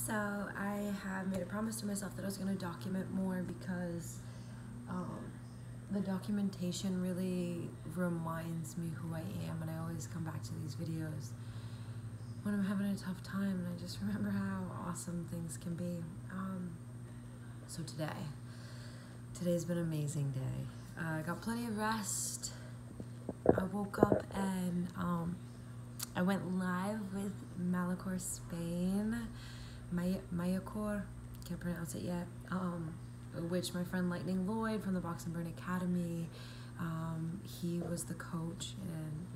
So I have made a promise to myself that I was going to document more because the documentation really reminds me who I am, and I always come back to these videos when I'm having a tough time, and I just remember how awesome things can be. So today's been an amazing day. I got plenty of rest. I woke up and I went live with Malacor Spain, Mayacor, can't pronounce it yet, which my friend Lightning Lloyd from the Box and Burn Academy, he was the coach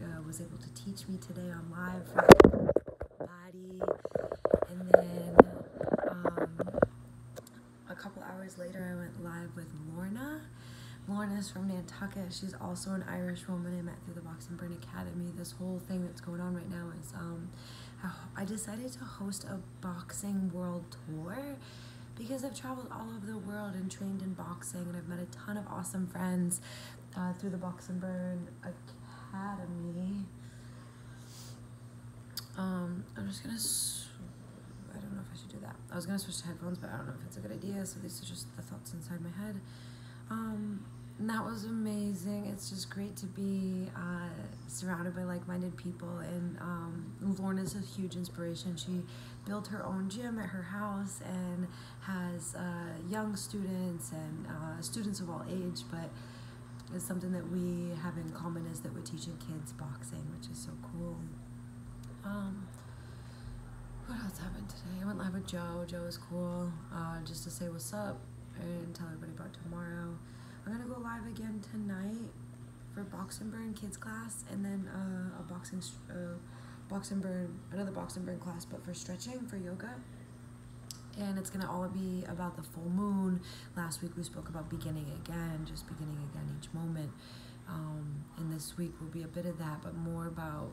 and was able to teach me today on live for body. And then a couple hours later I went live with Lorna. Lorna's from Nantucket. She's also an Irish woman I met through the Box and Burn Academy. This whole thing that's going on right now is I decided to host a boxing world tour because I've traveled all over the world and trained in boxing, and I've met a ton of awesome friends through the Box and Burn Academy. I'm just gonna, I don't know if I should do that. I was gonna switch to headphones, but I don't know if it's a good idea, so these are just the thoughts inside my head. And that was amazing. It's just great to be surrounded by like-minded people, and Lorna's a huge inspiration. She built her own gym at her house and has young students and students of all age, but it's something that we have in common is that we're teaching kids boxing, which is so cool. What else happened today? I went live with Joe. Joe is cool, just to say what's up and tell everybody about tomorrow. I'm gonna go live again tonight for Box and Burn kids class, and then another Box and Burn class, but for stretching, for yoga. And it's gonna all be about the full moon. Last week we spoke about beginning again, just beginning again each moment. And this week will be a bit of that, but more about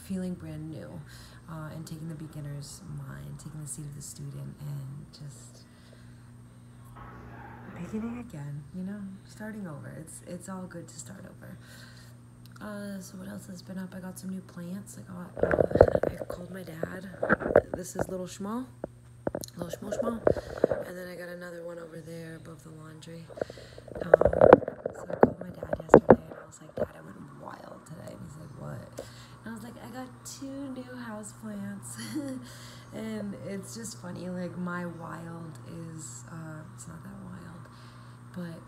feeling brand new, and taking the beginner's mind, taking the seat of the student, and just beginning again, you know, starting over. It's all good to start over. So what else has been up? I got some new plants. I called my dad. This is Little Schmo, and then I got another one over there above the laundry. So I called my dad yesterday, and I was like, Dad, I went wild today. And he's like, what? And I was like, I got 2 new house plants. And it's just funny, like my wild is, it's not that wild, but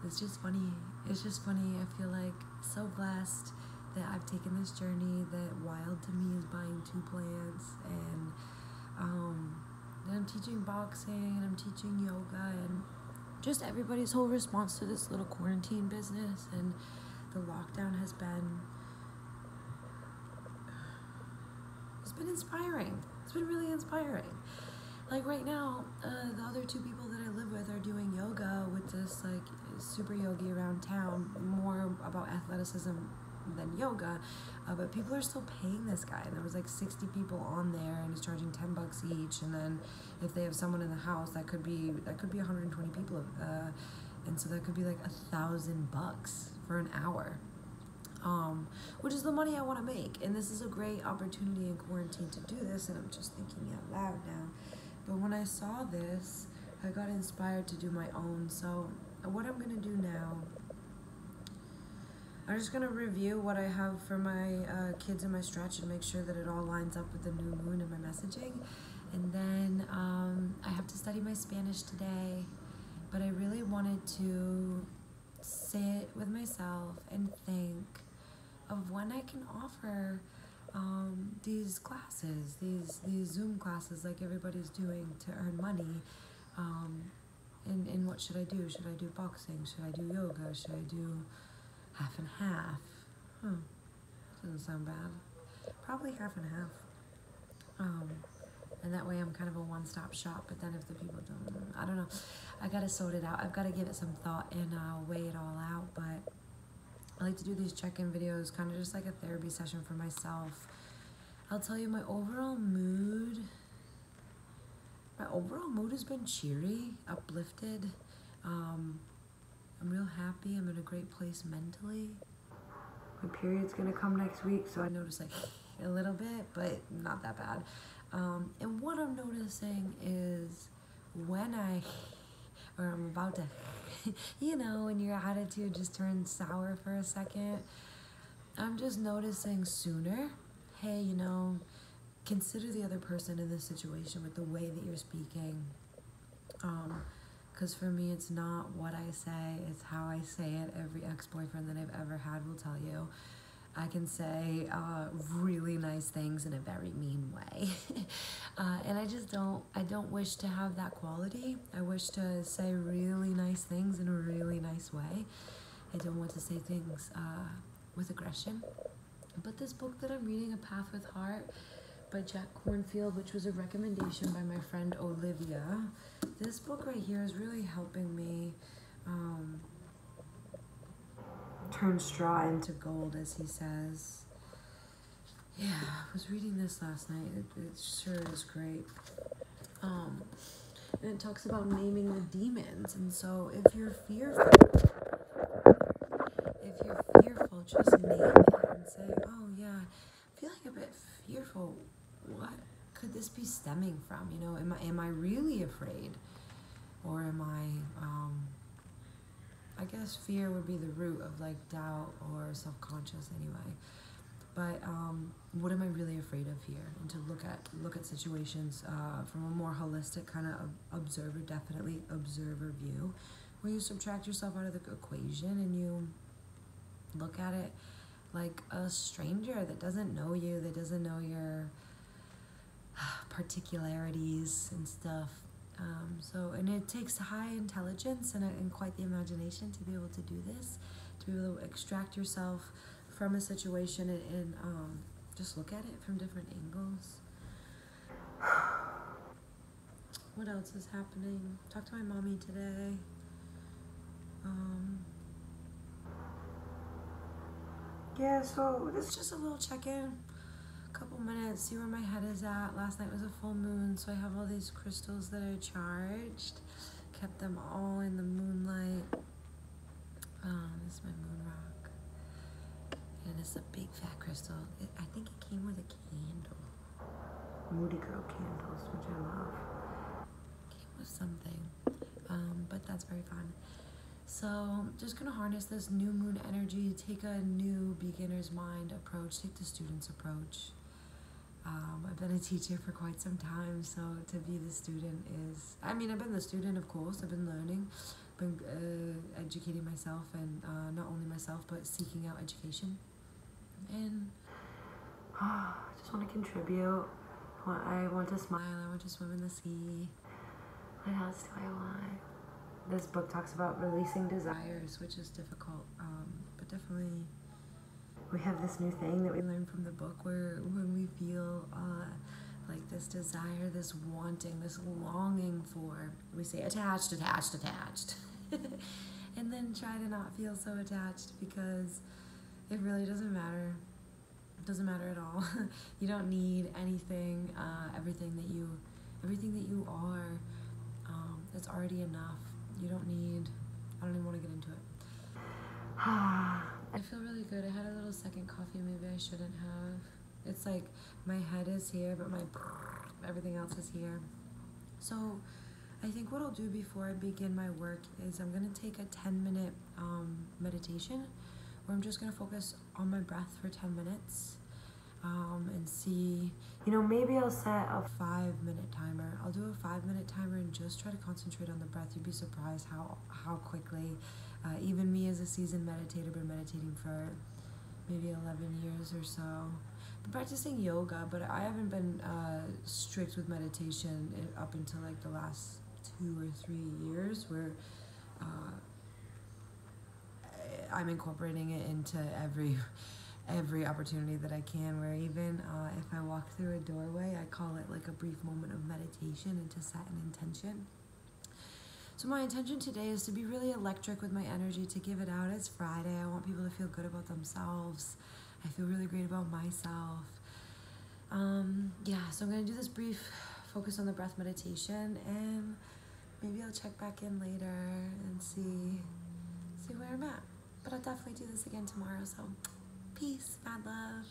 it's just funny. It's just funny. I feel like so blessed that I've taken this journey, that wild to me is buying 2 plants, and I'm teaching boxing, and I'm teaching yoga, and just everybody's whole response to this little quarantine business. And the lockdown has been, it's been inspiring. It's been really inspiring. Like right now, the other 2 people that I live with are doing yoga with this like super yogi around town, more about athleticism than yoga, but people are still paying this guy, and there was like 60 people on there, and he's charging $10 each, and then if they have someone in the house, that could be 120 people, and so that could be like $1,000 for an hour. Which is the money I want to make, and this is a great opportunity in quarantine to do this, and I'm just thinking out loud now. But when I saw this, I got inspired to do my own. So what I'm gonna do now, I'm just gonna review what I have for my kids in my stretch and make sure that it all lines up with the new moon and my messaging. And then I have to study my Spanish today, but I really wanted to sit with myself and think of when I can offer these classes, these Zoom classes like everybody's doing to earn money. And what should I do? Should I do boxing? Should I do yoga? Should I do half and half? Doesn't sound bad. Probably half and half. And that way I'm kind of a one-stop shop, but then if the people don't, I don't know. I gotta sort it out. I've gotta give it some thought and weigh it all out, but I like to do these check-in videos, kind of just like a therapy session for myself. I'll tell you, my overall mood has been cheery, uplifted. I'm real happy. I'm in a great place mentally. My period's gonna come next week, so I notice like a little bit, but not that bad. And what I'm noticing is when or I'm about to, when your attitude just turns sour for a second, I'm just noticing sooner, hey, consider the other person in this situation with the way that you're speaking. Because for me, it's not what I say, it's how I say it. Every ex-boyfriend that I've ever had will tell you. I can say really nice things in a very mean way. And I don't wish to have that quality. I wish to say really nice things in a really nice way. I don't want to say things with aggression. But this book that I'm reading, A Path with Heart, by Jack Kornfield, which was a recommendation by my friend Olivia. This book right here is really helping me turn straw into gold, as he says. Yeah, I was reading this last night. It sure is great. And it talks about naming the demons. And so if you're fearful, just name it and say, oh yeah, I feel like a bit fearful. What could this be stemming from? Am I really afraid? Or am I guess fear would be the root of like doubt or self-conscious anyway. But what am I really afraid of here? And to look at situations from a more holistic kind of observer view, where you subtract yourself out of the equation and you look at it like a stranger that doesn't know you, that doesn't know your particularities and stuff. And it takes high intelligence and quite the imagination to be able to do this, to be able to extract yourself from a situation and just look at it from different angles. What else is happening? Talked to my mommy today. Yeah, so this is just a little check-in. Couple minutes, see where my head is at. Last night was a full moon, so I have all these crystals that are charged. Kept them all in the moonlight. This is my moon rock. And it's a big fat crystal. I think it came with a candle. Moody Girl candles, which I love. Came with something. But that's very fun. So I'm just gonna harness this new moon energy, take a new beginner's mind approach, take the student's approach. I've been a teacher for quite some time, so to be the student is, I've been the student, of course. I've been learning, been educating myself, and not only myself, but seeking out education. And I just want to contribute. I want to smile, I want to swim in the sea. What else do I want? This book talks about releasing desires, which is difficult, but definitely we have this new thing that we learned from the book where when we feel like this desire, this wanting, this longing for, we say attached, attached, attached. And then try to not feel so attached, because it really doesn't matter. It doesn't matter at all. You don't need anything. Everything that you are, it's already enough. You don't need, I don't even want to get into it. I feel really good. I had a little second coffee, maybe I shouldn't have. It's like my head is here, but everything else is here. So I think what I'll do before I begin my work is I'm going to take a 10-minute meditation where I'm just going to focus on my breath for 10 minutes and see, maybe I'll set a 5-minute timer. I'll do a 5-minute timer and just try to concentrate on the breath. You'd be surprised how quickly, even me as a seasoned meditator, been meditating for maybe 11 years or so. Been practicing yoga, but I haven't been strict with meditation up until like the last 2 or 3 years, where I'm incorporating it into every opportunity that I can, where even if I walk through a doorway, I call it like a brief moment of meditation and to set an intention. So my intention today is to be really electric with my energy, to give it out. It's Friday. I want people to feel good about themselves. I feel really great about myself. So I'm going to do this brief focus on the breath meditation, and maybe I'll check back in later and see where I'm at. But I'll definitely do this again tomorrow, so peace, mad love.